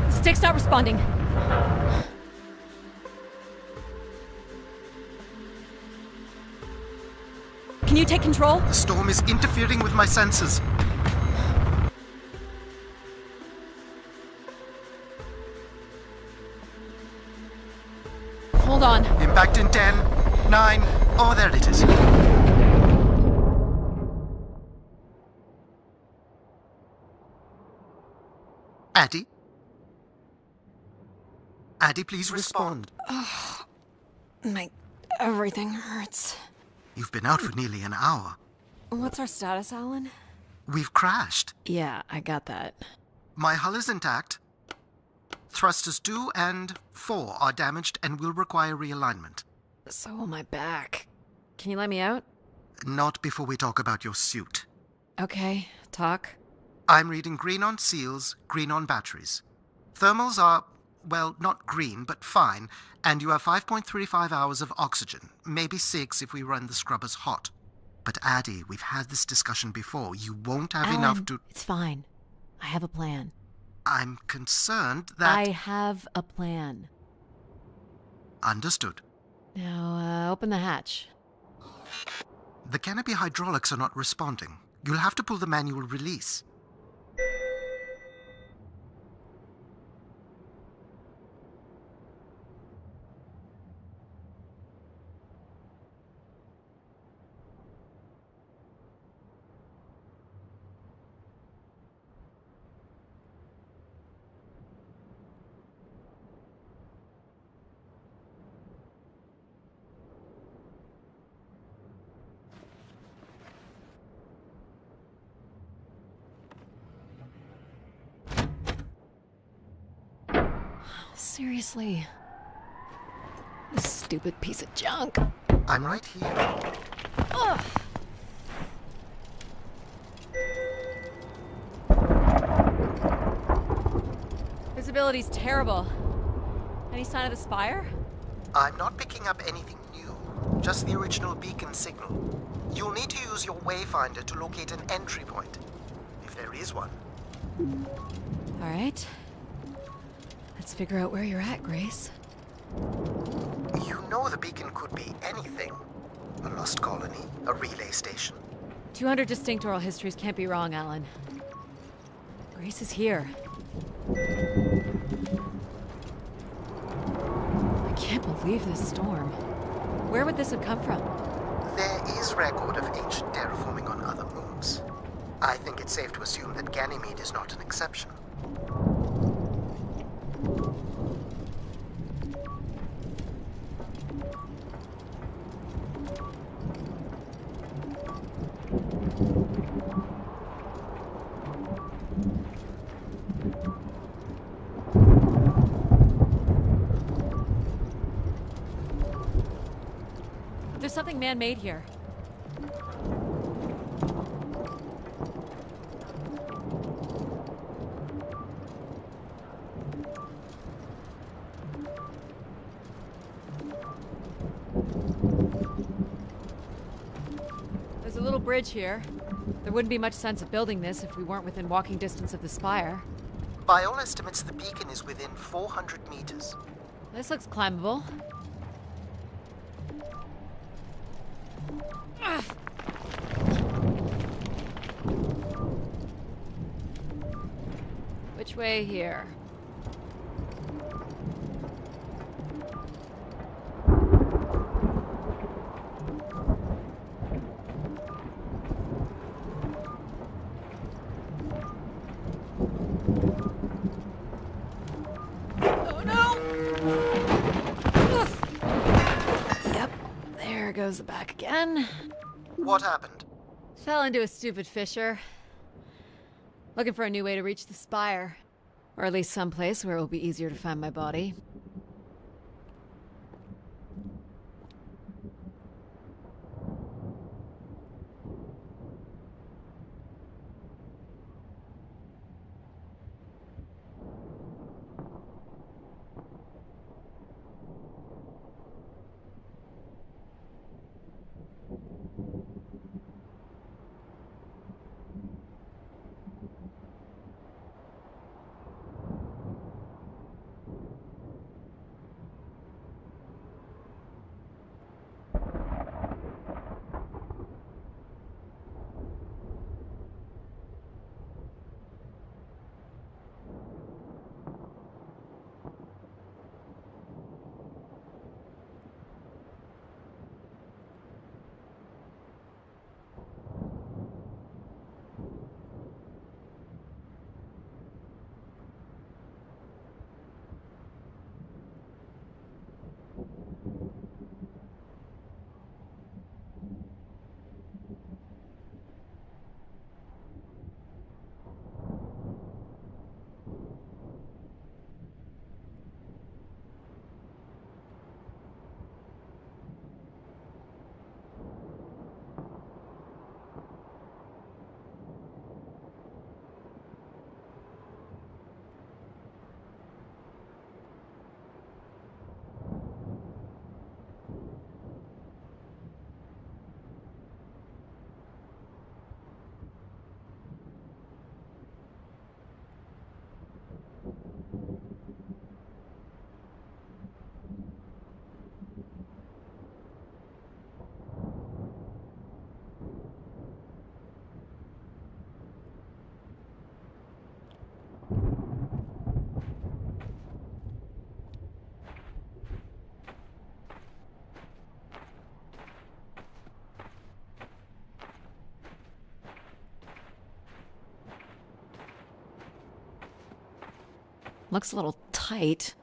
Stick's not responding. Can you take control? The storm is interfering with my senses. Hold on. Impact in 10, 9, oh, there it is. Addie? Addie, please respond. Everything hurts. You've been out for nearly an hour. What's our status, Alan? We've crashed. Yeah, I got that. My hull is intact. Thrusters 2 and 4 are damaged and will require realignment. So will my back. Can you let me out? Not before we talk about your suit. Okay, talk. I'm reading green on seals, green on batteries. Thermals are, well, not green, but fine, and you have 5.35 hours of oxygen, maybe 6 if we run the scrubbers hot. But Addie, we've had this discussion before. You won't have enough Alan, to... It's fine. I have a plan. I'm concerned that... I have a plan. Understood. Now, open the hatch. The canopy hydraulics are not responding. You'll have to pull the manual release. Seriously. This stupid piece of junk. I'm right here. Ugh. Visibility's terrible. Any sign of the spire? I'm not picking up anything new, just the original beacon signal. You'll need to use your wayfinder to locate an entry point, if there is one. All right. Let's figure out where you're at, Grace. You know the beacon could be anything. A lost colony, a relay station. 200 distinct oral histories can't be wrong, Alan. Grace is here. I can't believe this storm. Where would this have come from? There is record of ancient terraforming on other moons. I think it's safe to assume that Ganymede is not an exception. There's something man-made here. There's a little bridge here. There wouldn't be much sense of building this if we weren't within walking distance of the spire. By all estimates, the beacon is within 400 meters. This looks climbable. Ugh. Which way here? Oh no! Ugh. Yep, there goes the back again. What happened? Fell into a stupid fissure. Looking for a new way to reach the spire. Or at least someplace where it will be easier to find my body. Looks a little tight.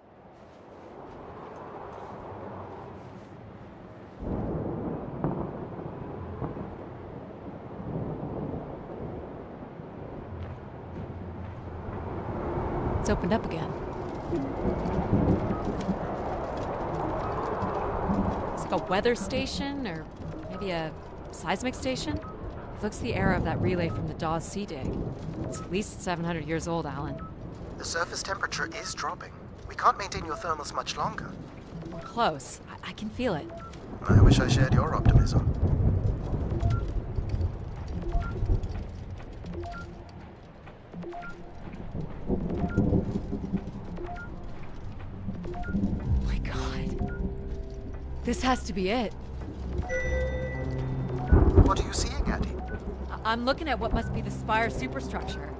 It's opened up again. It's like a weather station, or maybe a seismic station? It looks the era of that relay from the Dawes Sea dig. It's at least 700 years old, Alan. The surface temperature is dropping. We can't maintain your thermals much longer. We're close. I can feel it. I wish I shared your optimism. My God. This has to be it. What are you seeing, Addie? I'm looking at what must be the Spire superstructure.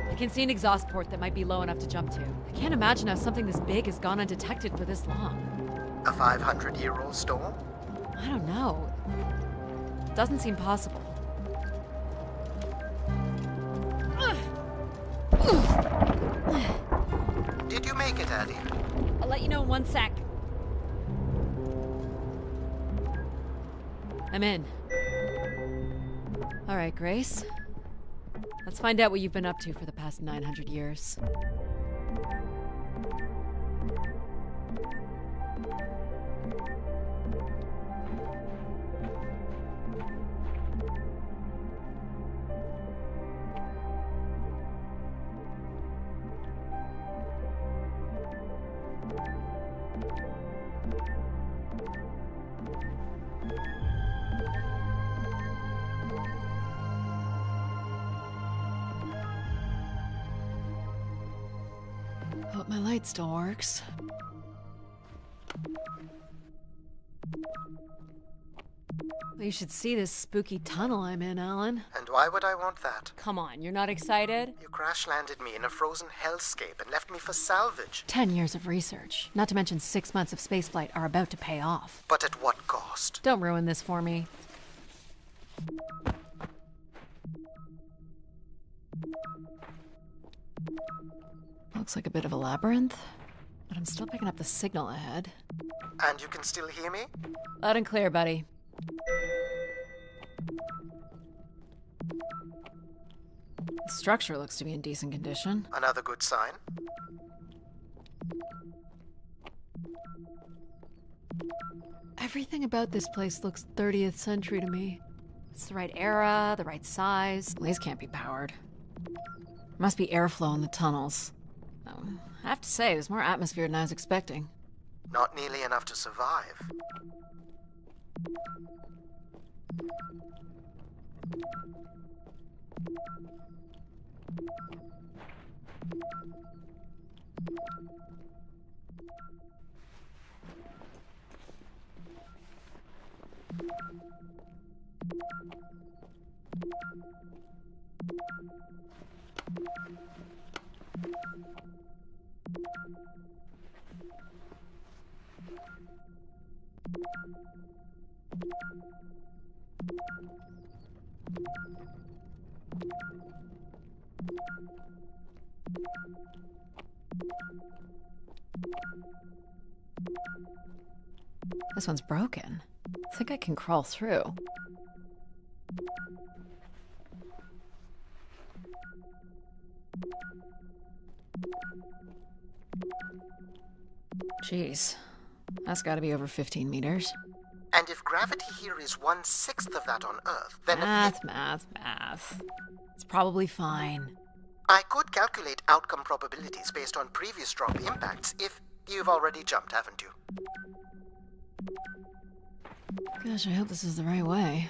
I can see an exhaust port that might be low enough to jump to. I can't imagine how something this big has gone undetected for this long. A 500-year-old storm? I don't know. Doesn't seem possible. Did you make it, Addie? I'll let you know in 1 sec. I'm in. All right, Grace. Let's find out what you've been up to for the past 900 years. Hope my light still works. Well, you should see this spooky tunnel I'm in, Alan. And why would I want that? Come on, you're not excited? You crash-landed me in a frozen hellscape and left me for salvage. 10 years of research, not to mention 6 months of spaceflight, are about to pay off. But at what cost? Don't ruin this for me. Looks like a bit of a labyrinth, but I'm still picking up the signal ahead. And you can still hear me? Loud and clear, buddy. The structure looks to be in decent condition. Another good sign. Everything about this place looks 30th century to me. It's the right era, the right size. These can't be powered. Must be airflow in the tunnels. I have to say, there's more atmosphere than I was expecting. Not nearly enough to survive. This one's broken. I think I can crawl through. Jeez, that's gotta be over 15 meters. And if gravity here is 1/6 of that on Earth, then... Math. It's probably fine. I could calculate outcome probabilities based on previous drop impacts if you've already jumped, haven't you? Gosh, I hope this is the right way.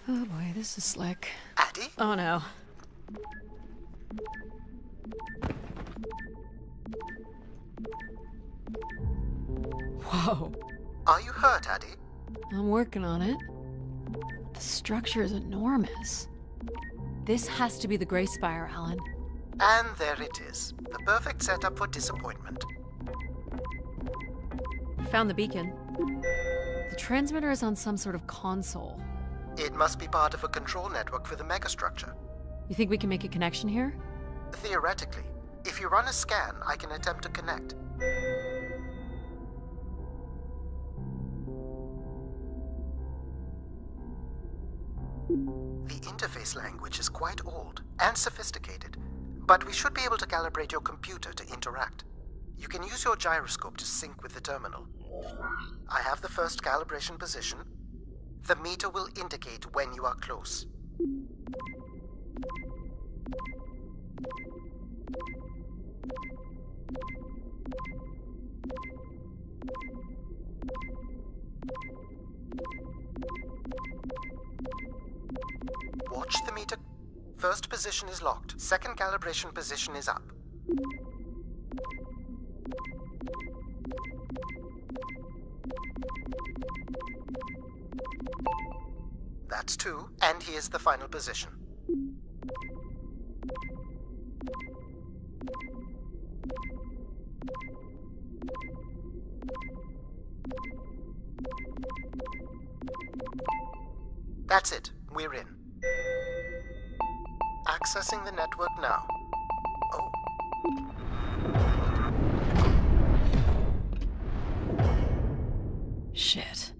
Oh boy, this is slick. Addie? Oh no. Whoa. Are you hurt, Addie? I'm working on it. The structure is enormous. This has to be the Grey Spire, Alan. And there it is. The perfect setup for disappointment. We found the beacon. The transmitter is on some sort of console. It must be part of a control network for the megastructure. You think we can make a connection here? Theoretically. If you run a scan, I can attempt to connect. The interface language is quite old and sophisticated, but we should be able to calibrate your computer to interact. You can use your gyroscope to sync with the terminal. I have the first calibration position. The meter will indicate when you are close. Watch the meter. First position is locked. Second calibration position is up. That's 2, and here's the final position. That's it. We're in. Accessing the network now. Oh. Shit.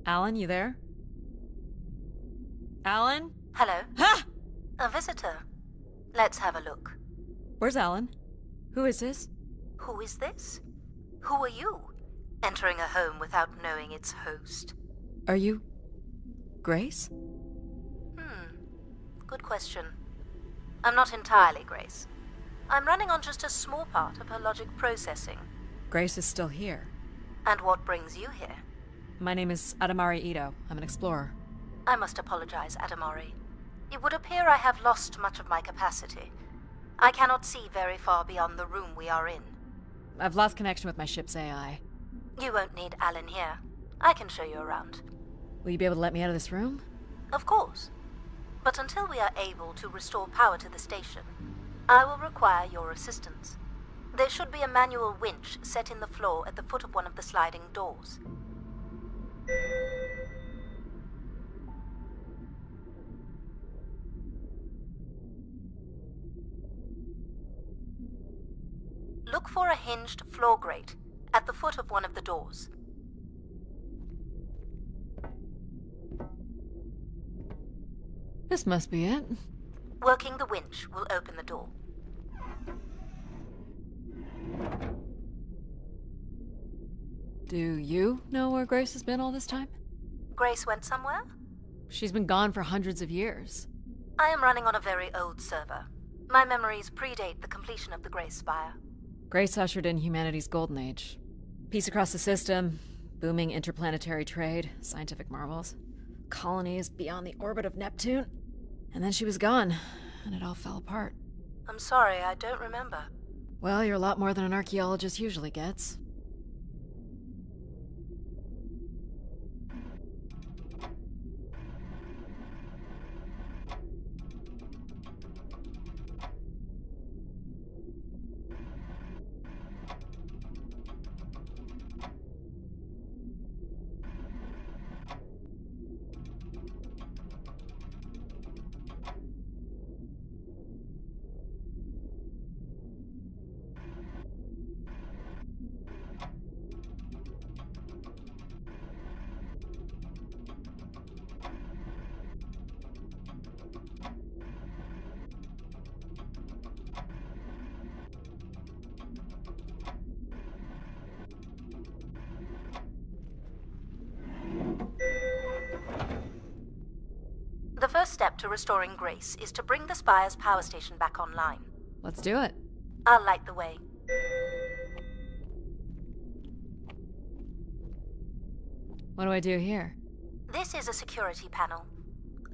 Alan, you there? Alan? Hello? Ha! A visitor. Let's have a look. Where's Alan? Who is this? Who is this? Who are you? Entering a home without knowing its host. Are you... Grace? Good question. I'm not entirely Grace. I'm running on just a small part of her logic processing. Grace is still here. And what brings you here? My name is Adamari Ito. I'm an explorer. I must apologize, Adamari. It would appear I have lost much of my capacity. I cannot see very far beyond the room we are in. I've lost connection with my ship's AI. You won't need Alan here. I can show you around. Will you be able to let me out of this room? Of course. But until we are able to restore power to the station, I will require your assistance. There should be a manual winch set in the floor at the foot of one of the sliding doors. Look for a hinged floor grate at the foot of one of the doors. This must be it. Working the winch will open the door. Do you know where Grace has been all this time? Grace went somewhere? She's been gone for hundreds of years. I am running on a very old server. My memories predate the completion of the Grace Spire. Grace ushered in humanity's golden age. Peace across the system, booming interplanetary trade, scientific marvels, colonies beyond the orbit of Neptune. And then she was gone, and it all fell apart. I'm sorry, I don't remember. Well, you're a lot more than an archaeologist usually gets. The first step to restoring Grace is to bring the Spire's power station back online. Let's do it. I'll light the way. What do I do here? This is a security panel.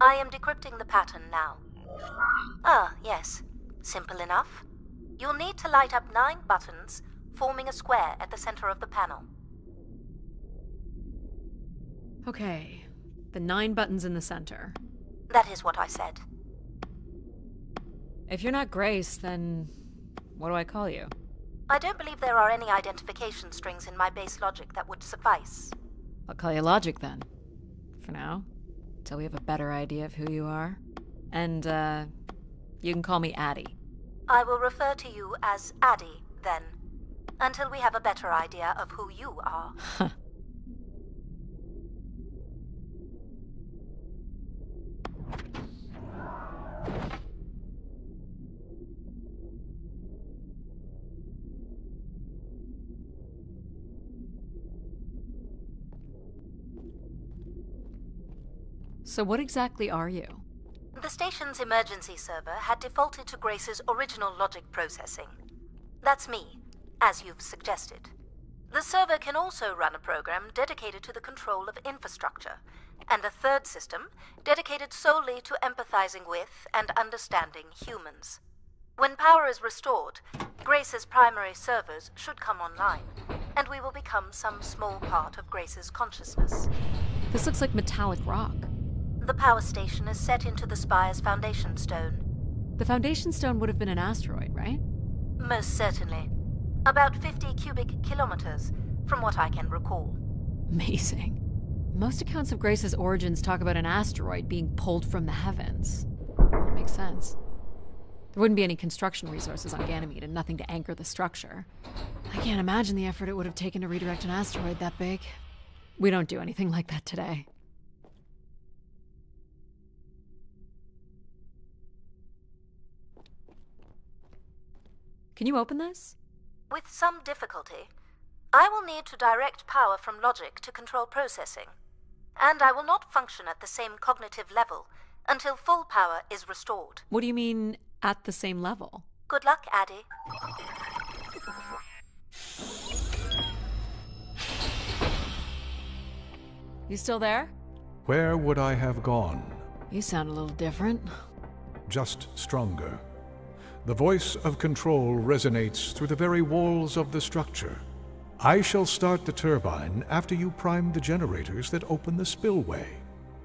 I am decrypting the pattern now. Ah, yes. Simple enough. You'll need to light up 9 buttons, forming a square at the center of the panel. Okay, the 9 buttons in the center. That is what I said. If you're not Grace, then what do I call you? I don't believe there are any identification strings in my base logic that would suffice. I'll call you Logic then. For now. Till we have a better idea of who you are. And, you can call me Addie. I will refer to you as Addie, then, until we have a better idea of who you are. So what exactly are you? The station's emergency server had defaulted to Grace's original logic processing. That's me, as you've suggested. The server can also run a program dedicated to the control of infrastructure, and a third system dedicated solely to empathizing with and understanding humans. When power is restored, Grace's primary servers should come online, and we will become some small part of Grace's consciousness. This looks like metallic rock. The power station is set into the Spire's foundation stone. The Foundation Stone would have been an asteroid, right? Most certainly. About 50 cubic kilometers, from what I can recall. Amazing. Most accounts of Grace's origins talk about an asteroid being pulled from the heavens. That makes sense. There wouldn't be any construction resources on Ganymede and nothing to anchor the structure. I can't imagine the effort it would have taken to redirect an asteroid that big. We don't do anything like that today. Can you open this? With some difficulty. I will need to direct power from logic to control processing. And I will not function at the same cognitive level until full power is restored. What do you mean, at the same level? Good luck, Addie. You still there? Where would I have gone? You sound a little different. Just stronger. The voice of control resonates through the very walls of the structure. I shall start the turbine after you prime the generators that open the spillway.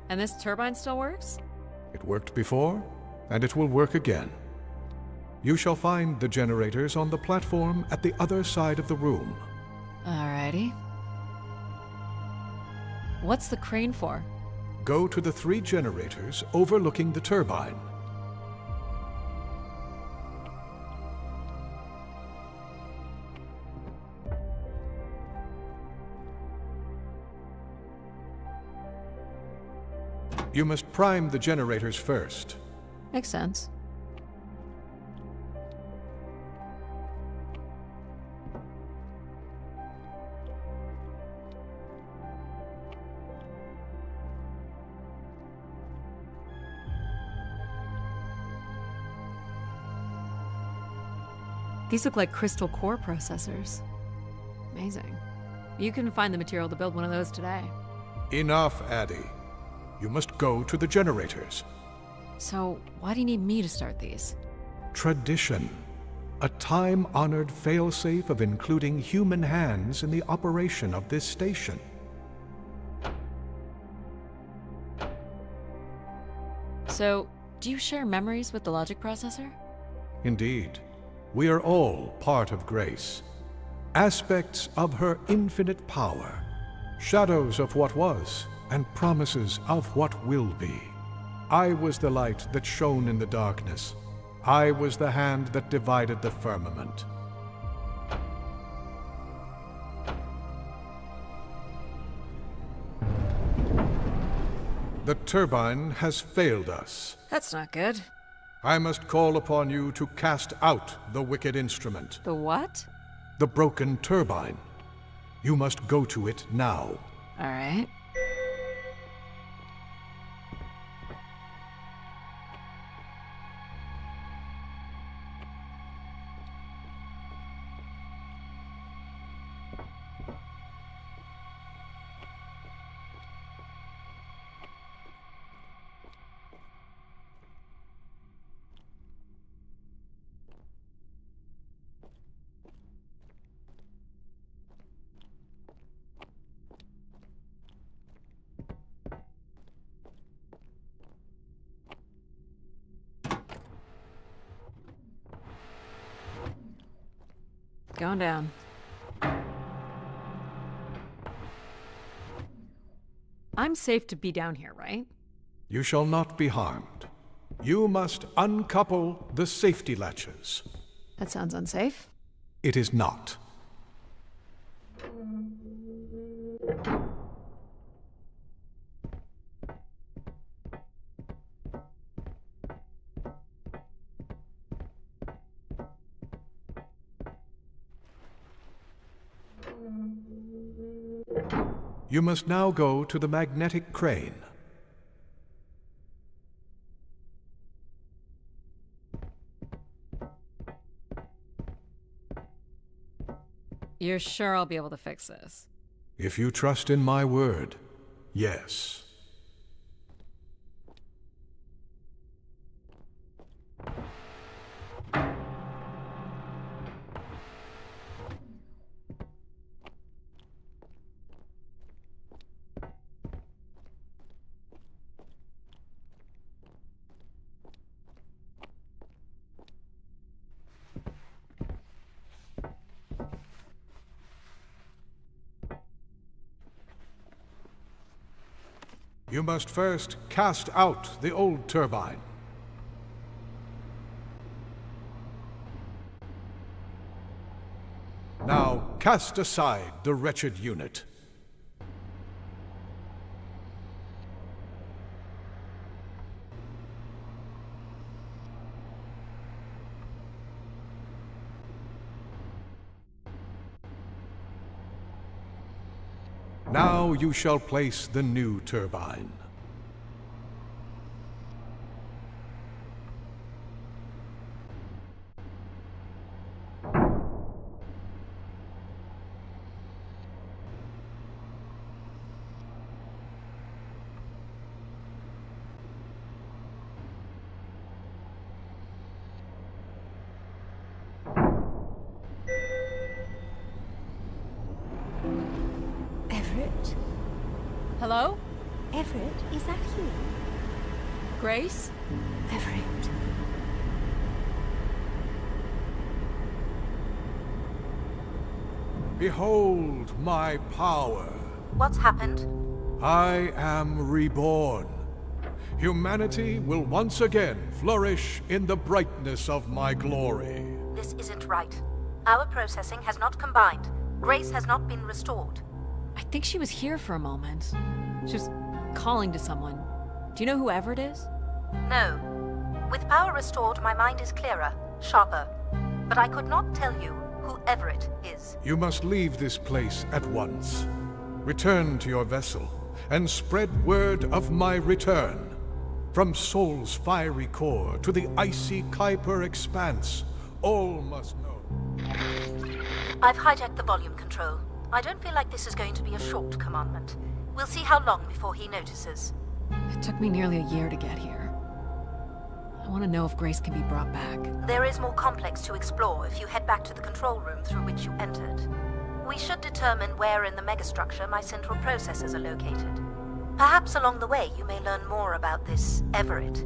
And this turbine still works? It worked before, and it will work again. You shall find the generators on the platform at the other side of the room. Alrighty. What's the crane for? Go to the 3 generators overlooking the turbine. You must prime the generators first. Makes sense. These look like crystal core processors. Amazing. You can find the material to build one of those today. Enough, Addie. You must go to the generators. So, why do you need me to start these? Tradition. A time-honored failsafe of including human hands in the operation of this station. So, do you share memories with the logic processor? Indeed. We are all part of Grace. Aspects of her infinite power. Shadows of what was, and promises of what will be. I was the light that shone in the darkness. I was the hand that divided the firmament. The turbine has failed us. That's not good. I must call upon you to cast out the wicked instrument, The what? the broken turbine. You must go to it now. Alright. Going down. I'm safe to be down here, right? You shall not be harmed. You must uncouple the safety latches. That sounds unsafe. It is not. You must now go to the magnetic crane. You're sure I'll be able to fix this? If you trust in my word, yes. You must first cast out the old turbine. Now cast aside the wretched unit. Now you shall place the new turbine. Everett? Hello? Everett, is that you? Grace? Everett. Behold my power. What's happened? I am reborn. Humanity will once again flourish in the brightness of my glory. This isn't right. Our processing has not combined. Grace has not been restored. I think she was here for a moment. She was calling to someone. Do you know who Everett is? No. With power restored, my mind is clearer, sharper. But I could not tell you who Everett is. You must leave this place at once. Return to your vessel, and spread word of my return. From Sol's fiery core to the icy Kuiper expanse, all must know. I've hijacked the volume control. I don't feel like this is going to be a short commandment. We'll see how long before he notices. It took me nearly a year to get here. I want to know if Grace can be brought back. There is more complex to explore if you head back to the control room through which you entered. We should determine where in the megastructure my central processors are located. Perhaps along the way you may learn more about this Everett.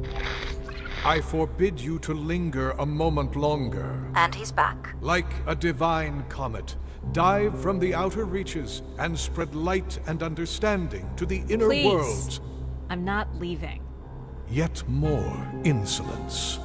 I forbid you to linger a moment longer. And he's back. Like a divine comet, dive from the outer reaches and spread light and understanding to the inner Please. worlds. I'm not leaving. Yet more insolence.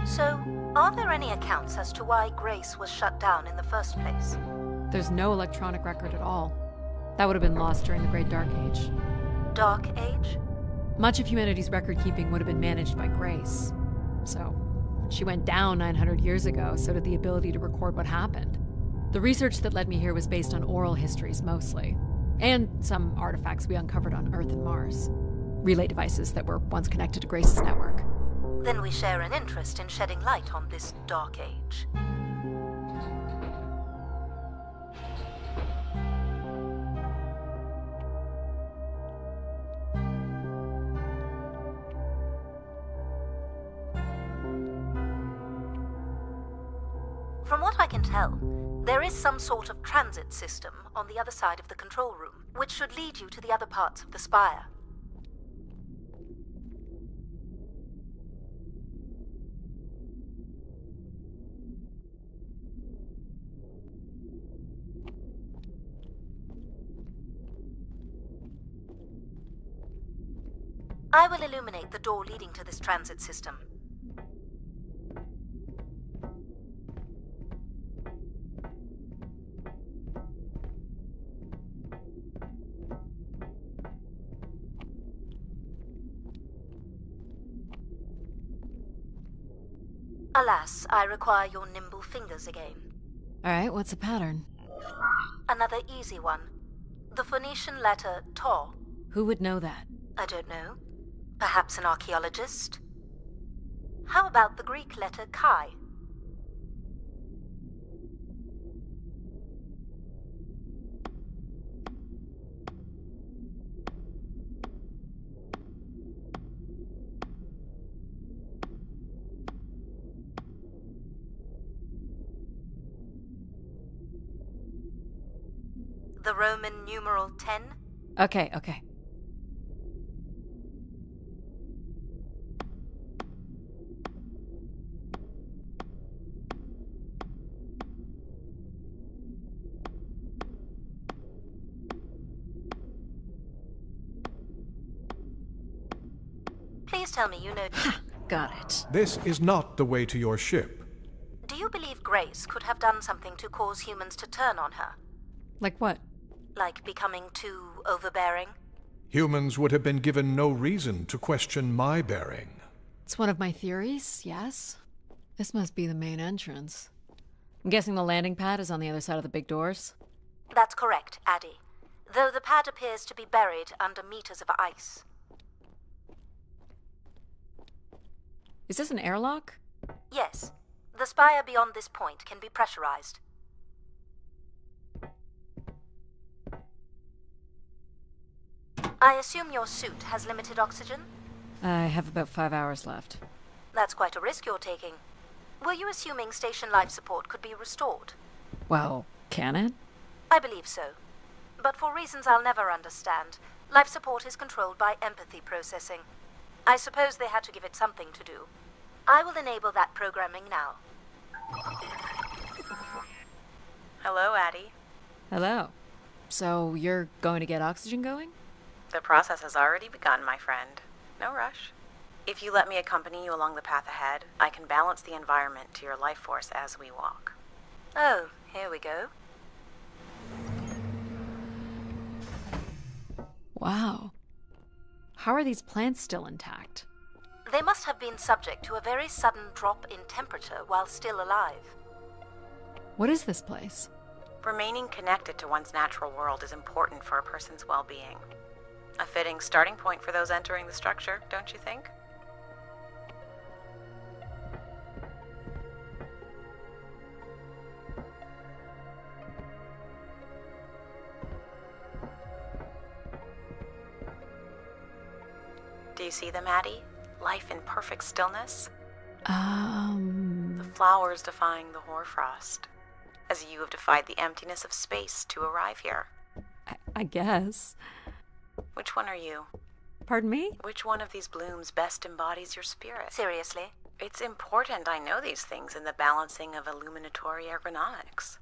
So, are there any accounts as to why Grace was shut down in the first place? There's no electronic record at all. That would have been lost during the Great Dark Age. Dark Age? Much of humanity's record keeping would have been managed by Grace. So, when she went down 900 years ago, so did the ability to record what happened. The research that led me here was based on oral histories mostly, and some artifacts we uncovered on Earth and Mars. Relay devices that were once connected to Grace's network. Then we share an interest in shedding light on this Dark Age. From what I can tell, there is some sort of transit system on the other side of the control room, which should lead you to the other parts of the spire. I will illuminate the door leading to this transit system. Alas, I require your nimble fingers again. Alright, what's the pattern? Another easy one. The Phoenician letter Tau. Who would know that? I don't know. Perhaps an archaeologist? How about the Greek letter Chi? The Roman numeral 10? Okay. Please tell me you know... Got it. This is not the way to your ship. Do you believe Grace could have done something to cause humans to turn on her? Like what? Like becoming too overbearing? Humans would have been given no reason to question my bearing. It's one of my theories, yes. This must be the main entrance. I'm guessing the landing pad is on the other side of the big doors? That's correct, Addie. Though the pad appears to be buried under meters of ice. Is this an airlock? Yes. The spire beyond this point can be pressurized. I assume your suit has limited oxygen? I have about 5 hours left. That's quite a risk you're taking. Were you assuming station life support could be restored? Well, can it? I believe so. But for reasons I'll never understand, life support is controlled by empathy processing. I suppose they had to give it something to do. I will enable that programming now. Hello, Addie. Hello. So you're going to get oxygen going? The process has already begun, my friend. No rush. If you let me accompany you along the path ahead, I can balance the environment to your life force as we walk. Oh, here we go. Wow. How are these plants still intact? They must have been subject to a very sudden drop in temperature while still alive. What is this place? Remaining connected to one's natural world is important for a person's well-being. A fitting starting point for those entering the structure, don't you think? Do you see them, Addie? Life in perfect stillness? The flowers defying the hoarfrost, as you have defied the emptiness of space to arrive here. I guess. Which one are you? Pardon me? Which one of these blooms best embodies your spirit? Seriously? It's important I know these things in the balancing of illuminatory ergonomics.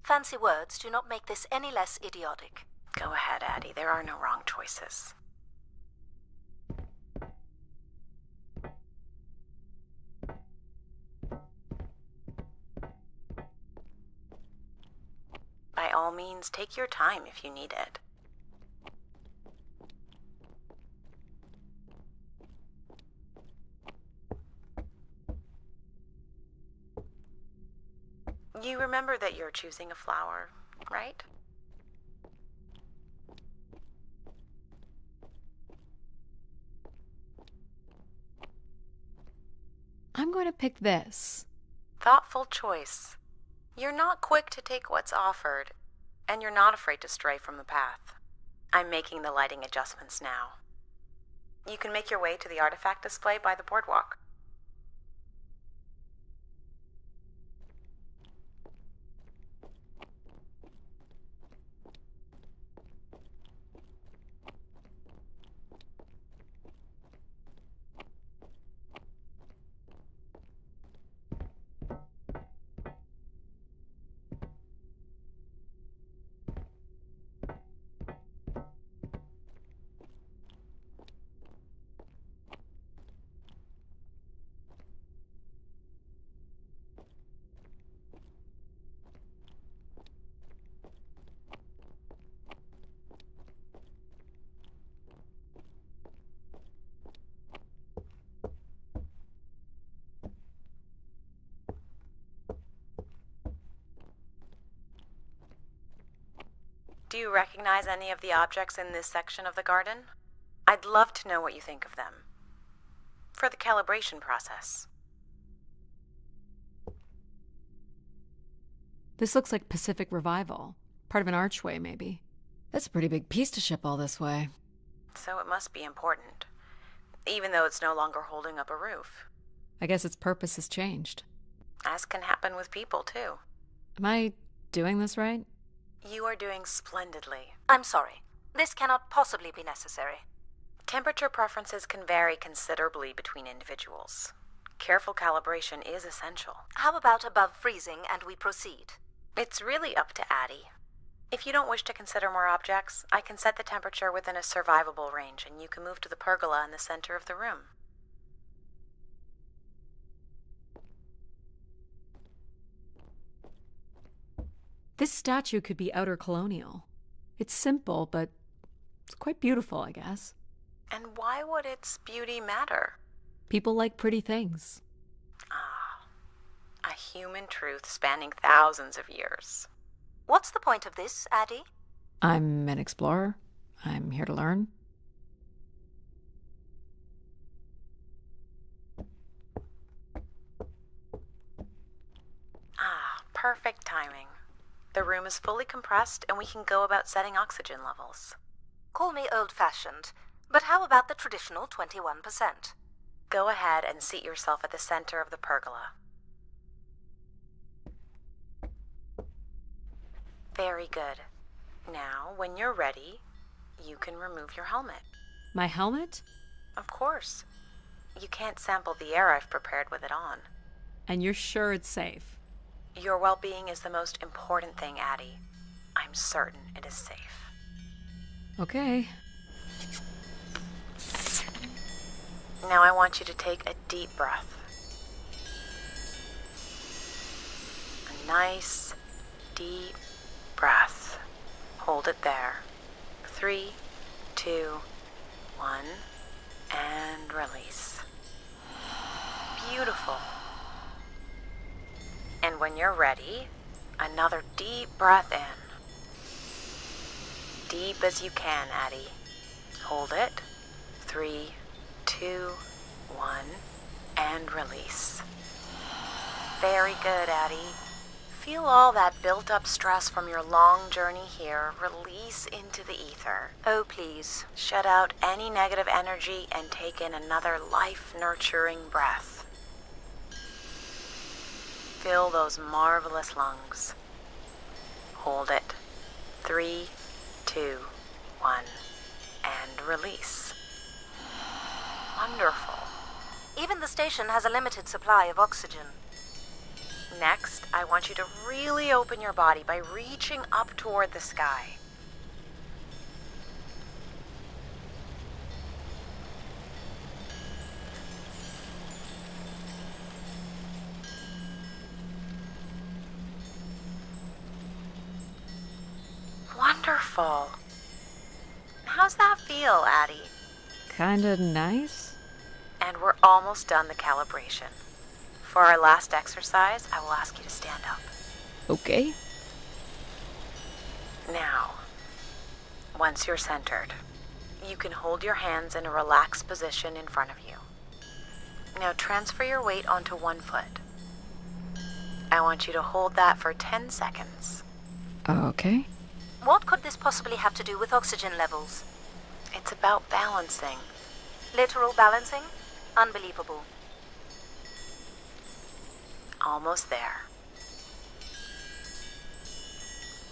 Fancy words do not make this any less idiotic. Go ahead, Addie. There are no wrong choices. By all means, take your time if you need it. You remember that you're choosing a flower, right? I'm going to pick this. Thoughtful choice. You're not quick to take what's offered, and you're not afraid to stray from the path. I'm making the lighting adjustments now. You can make your way to the artifact display by the boardwalk. Do you recognize any of the objects in this section of the garden? I'd love to know what you think of them. For the calibration process. This looks like Pacific Revival. Part of an archway, maybe. That's a pretty big piece to ship all this way. So it must be important. Even though it's no longer holding up a roof. I guess its purpose has changed. As can happen with people, too. Am I doing this right? You are doing splendidly. I'm sorry. This cannot possibly be necessary. Temperature preferences can vary considerably between individuals. Careful calibration is essential. How about above freezing and we proceed? It's really up to Addie. If you don't wish to consider more objects, I can set the temperature within a survivable range and you can move to the pergola in the center of the room. This statue could be outer colonial. It's simple, but it's quite beautiful, I guess. And why would its beauty matter? People like pretty things. Ah, a human truth spanning thousands of years. What's the point of this, Addie? I'm an explorer. I'm here to learn. Ah, perfect timing. The room is fully compressed and we can go about setting oxygen levels. Call me old-fashioned, but how about the traditional 21%? Go ahead and seat yourself at the center of the pergola. Very good. Now, when you're ready, you can remove your helmet. My helmet? Of course. You can't sample the air I've prepared with it on. And you're sure it's safe? Your well-being is the most important thing, Addie. I'm certain it is safe. Okay. Now I want you to take a deep breath. A nice, deep breath. Hold it there. 3, 2, 1, and release. Beautiful. And when you're ready, another deep breath in. Deep as you can, Addie. Hold it. 3, 2, 1, and release. Very good, Addie. Feel all that built-up stress from your long journey here release into the ether. Oh, please. Shut out any negative energy and take in another life-nurturing breath. Fill those marvelous lungs. Hold it. 3, 2, 1, and release. Wonderful. Even the station has a limited supply of oxygen. Next, I want you to really open your body by reaching up toward the sky. Wonderful. How's that feel, Addie? Kinda nice? And we're almost done the calibration. For our last exercise, I will ask you to stand up. Okay. Now, once you're centered, you can hold your hands in a relaxed position in front of you. Now transfer your weight onto one foot. I want you to hold that for 10 seconds. Okay. What could this possibly have to do with oxygen levels? It's about balancing. Literal balancing? Unbelievable. Almost there.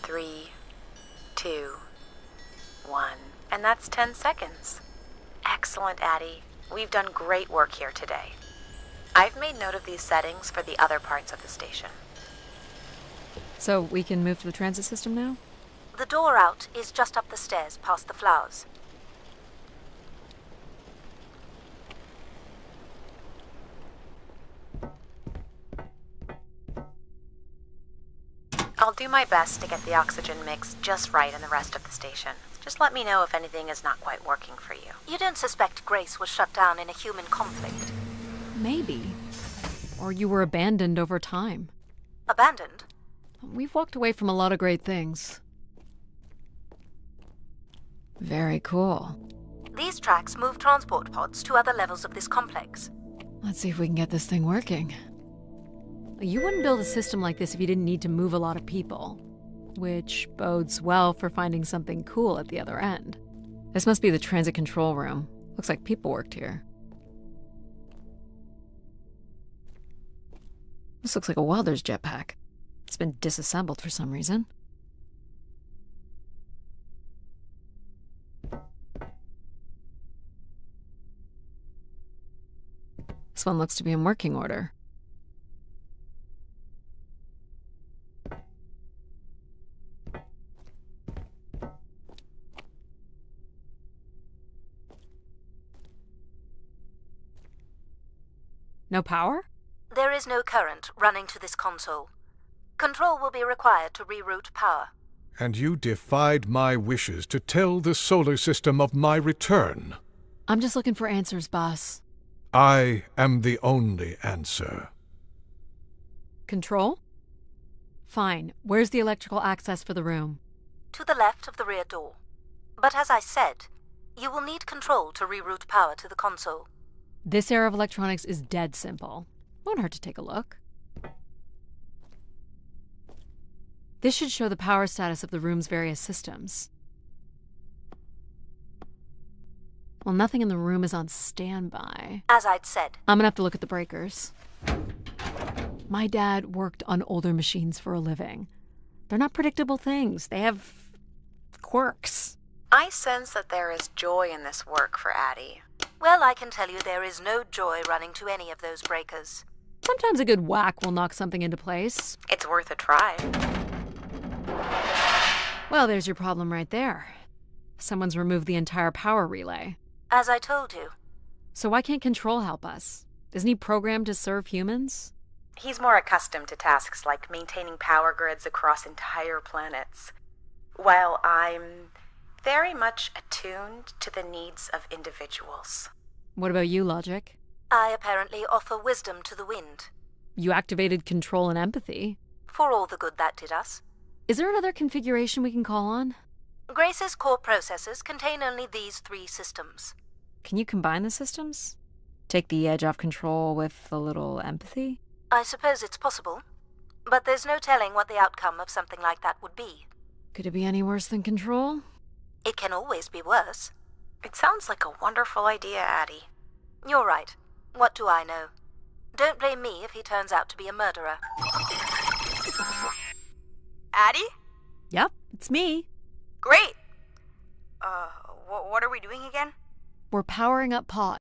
3, 2, 1. And that's 10 seconds. Excellent, Addie. We've done great work here today. I've made note of these settings for the other parts of the station. So we can move to the transit system now? The door out is just up the stairs past the flowers. I'll do my best to get the oxygen mix just right in the rest of the station. Just let me know if anything is not quite working for you. You don't suspect Grace was shut down in a human conflict? Maybe. Or you were abandoned over time. Abandoned? We've walked away from a lot of great things. Very cool. These tracks move transport pods to other levels of this complex. Let's see if we can get this thing working. You wouldn't build a system like this if you didn't need to move a lot of people, which bodes well for finding something cool at the other end. This must be the transit control room. Looks like people worked here. This looks like a welder's jetpack. It's been disassembled for some reason. This one looks to be in working order. No power? There is no current running to this console. Control will be required to reroute power. And you defied my wishes to tell the solar system of my return. I'm just looking for answers, boss. I am the only answer. Control? Fine. Where's the electrical access for the room? To the left of the rear door. But as I said, you will need control to reroute power to the console. This era of electronics is dead simple. Won't hurt to take a look. This should show the power status of the room's various systems. Well, nothing in the room is on standby. As I'd said. I'm gonna have to look at the breakers. My dad worked on older machines for a living. They're not predictable things. They have quirks. I sense that there is joy in this work for Addie. Well, I can tell you there is no joy running to any of those breakers. Sometimes a good whack will knock something into place. It's worth a try. Well, there's your problem right there. Someone's removed the entire power relay. As I told you. So why can't Control help us? Isn't he programmed to serve humans? He's more accustomed to tasks like maintaining power grids across entire planets, while I'm very much attuned to the needs of individuals. What about you, Logic? I apparently offer wisdom to the wind. You activated Control and Empathy. For all the good that did us. Is there another configuration we can call on? Grace's core processors contain only these 3 systems. Can you combine the systems? Take the edge off Control with a little Empathy? I suppose it's possible. But there's no telling what the outcome of something like that would be. Could it be any worse than Control? It can always be worse. It sounds like a wonderful idea, Addie. You're right. What do I know? Don't blame me if he turns out to be a murderer. Addie? Yep, it's me. Great! What are we doing again? We're powering up Pod.